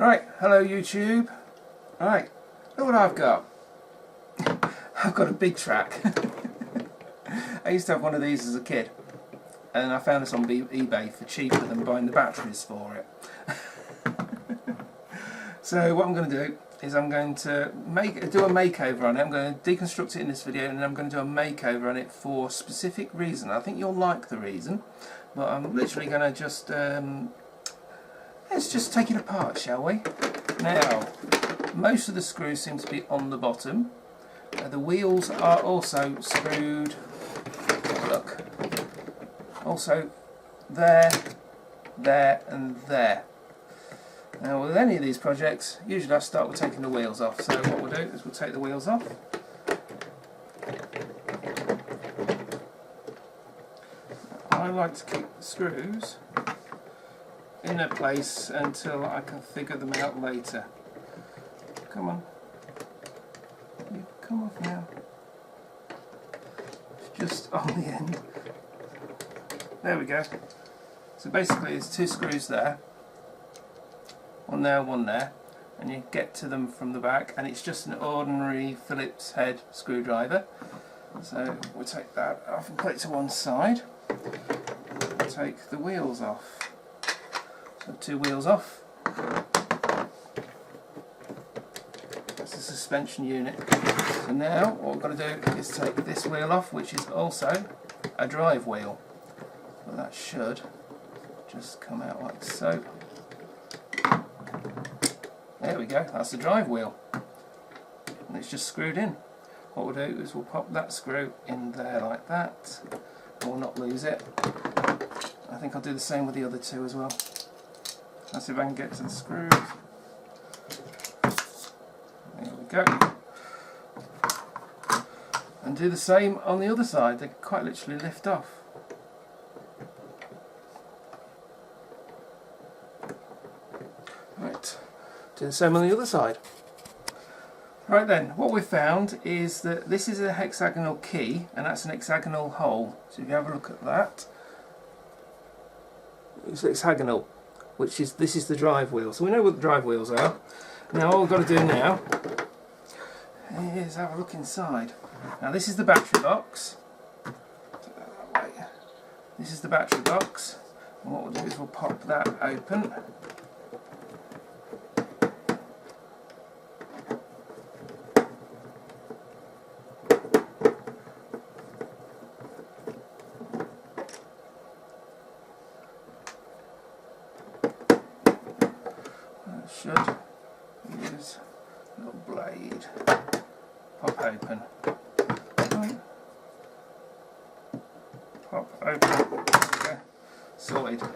Right, hello YouTube. Right, look what I've got. I've got a BigTrak. I used to have one of these as a kid, and I found this on eBay for cheaper than buying the batteries for it. So what I'm going to do is I'm going to do a makeover on it. I'm going to deconstruct it in this video, and then I'm going to do a makeover on it for a specific reason. I think you'll like the reason, but I'm literally going to just let's just take it apart, shall we? Now, most of the screws seem to be on the bottom. The wheels are also screwed. Look, also there, there, and there. Now, with any of these projects, usually I start with taking the wheels off. So what we'll do is we'll take the wheels off. I like to keep the screws in their place until I can figure them out later. Come on. You come off now. It's just on the end. There we go. So basically there's two screws there. One there, and you get to them from the back, and it's just an ordinary Phillips head screwdriver. So we'll take that off and put it to one side. We'll take the wheels off. So two wheels off. That's the suspension unit. So now what we've got to do is take this wheel off, which is also a drive wheel. Well, that should just come out like so. There we go, that's the drive wheel. And it's just screwed in. What we'll do is we'll pop that screw in there like that. And we'll not lose it. I think I'll do the same with the other two as well. Let's see if I can get to the screws. There we go. And do the same on the other side. They quite literally lift off. Right. Do the same on the other side. Right then, what we've found is that this is a hexagonal key, and that's an hexagonal hole. So if you have a look at that, it's hexagonal, this is the drive wheel. So we know what the drive wheels are. Now all we've got to do now is have a look inside. Now this is the battery box. Take that that way. This is the battery box, and what we'll do is we'll pop that open. Should use a little blade. Pop open. Right. Pop open. Okay. Sorted. Now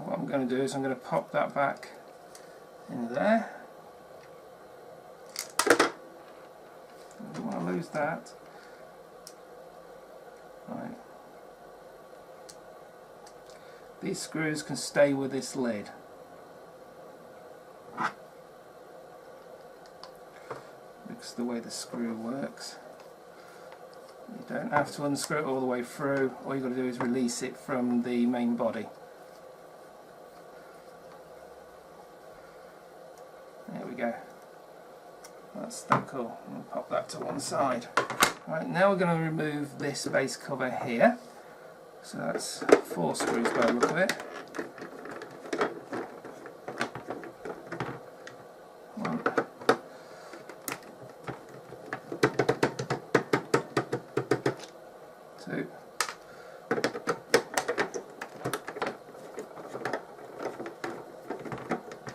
what I'm going to do is I'm going to pop that back in there. I don't want to lose that. Right. These screws can stay with this lid. Because of the way the screw works. You don't have to unscrew it all the way through. All you've got to do is release it from the main body. There we go. That's that cool. I'll pop that to one side. Right, now we're going to remove this base cover here. So that's 4 screws by the look of it. 1, 2,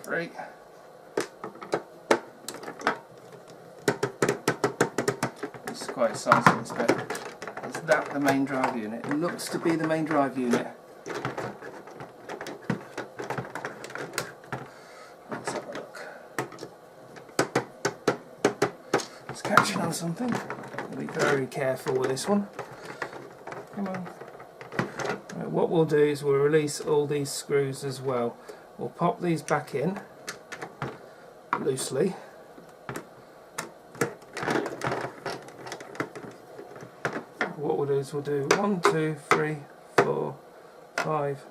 3. This is quite sizable, this bit. Is that the main drive unit? It looks to be the main drive unit. Let's have a look. It's catching on something. I'll be very careful with this one. Come on. Right, what we'll do is we'll release all these screws as well. We'll pop these back in loosely. What we'll do is we'll do 1, 2, 3, 4, 5,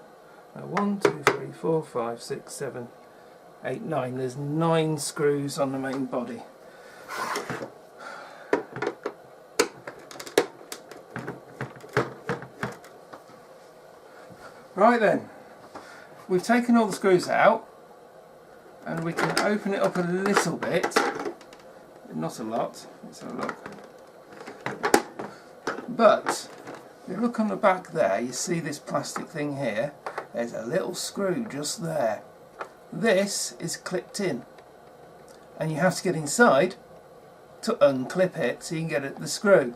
1, 2, 3, 4, 5, 6, 7, 8, 9. There's 9 screws on the main body. Right then, we've taken all the screws out and we can open it up a little bit, not a lot. Let's have a look. But if you look on the back there, you see this plastic thing here. There's a little screw just there. This is clipped in and you have to get inside to unclip it so you can get at the screw.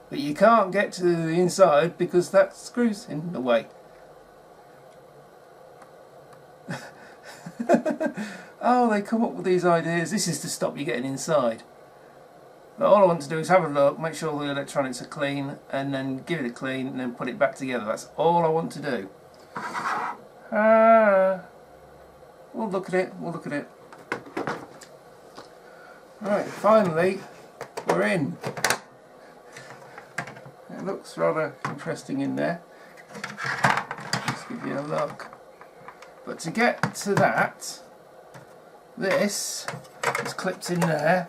But you can't get to the inside because that screw's in the way. Oh, they come up with these ideas. This is to stop you getting inside. But all I want to do is have a look, make sure all the electronics are clean, and then give it a clean and then put it back together. That's all I want to do. We'll look at it, we'll look at it. Right, finally, we're in. It looks rather interesting in there. Just give you a look. But to get to that, this is clipped in there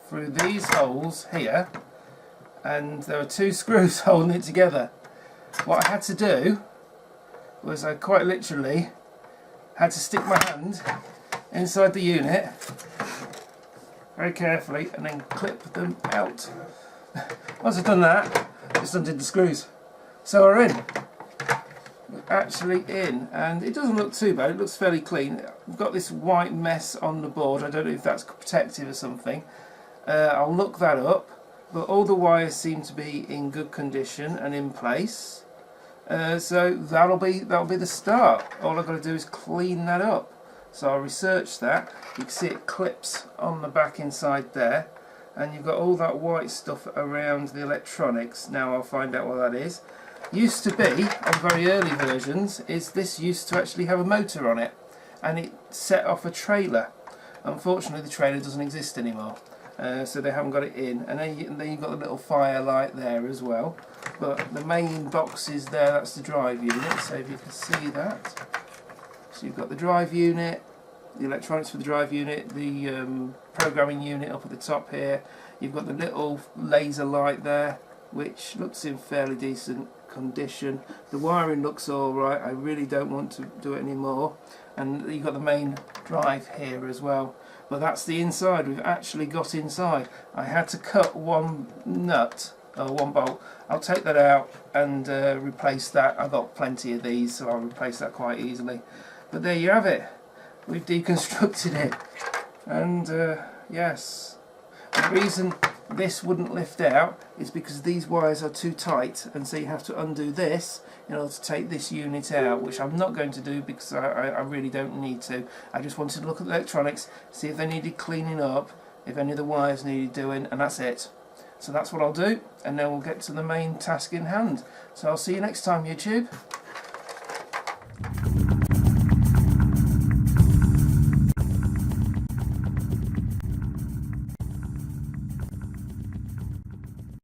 through these holes here, and there are 2 screws holding it together. What I had to do was I quite literally had to stick my hand inside the unit very carefully and then clip them out. Once I've done that, just undid the screws. So we're in. We're actually in, and it doesn't look too bad. It looks fairly clean. We've got this white mess on the board. I don't know if that's protective or something. I'll look that up, but all the wires seem to be in good condition and in place. So that'll be the start. All I've got to do is clean that up. So I'll research that. You can see it clips on the back inside there, and you've got all that white stuff around the electronics. Now I'll find out what that is. Used to be, on very early versions, this used to actually have a motor on it, and it set off a trailer. Unfortunately the trailer doesn't exist anymore. So they haven't got it in, and then you've got the little fire light there as well. But the main box is there, that's the drive unit, so if you can see that. So you've got the drive unit, the electronics for the drive unit, the programming unit up at the top here. You've got the little laser light there, which looks in fairly decent condition. The wiring looks alright, I really don't want to do it anymore. And you've got the main drive here as well. But that's the inside. We've actually got inside. I had to cut one nut, or one bolt. I'll take that out and replace that. I've got plenty of these, so I'll replace that quite easily. But there you have it. We've deconstructed it. And yes, the reason this wouldn't lift out is because these wires are too tight, and so you have to undo this in order to take this unit out, which I'm not going to do because I really don't need to. I just wanted to look at the electronics, see if they needed cleaning up, if any of the wires needed doing, and that's it. So that's what I'll do, and then we'll get to the main task in hand. So I'll see you next time, YouTube.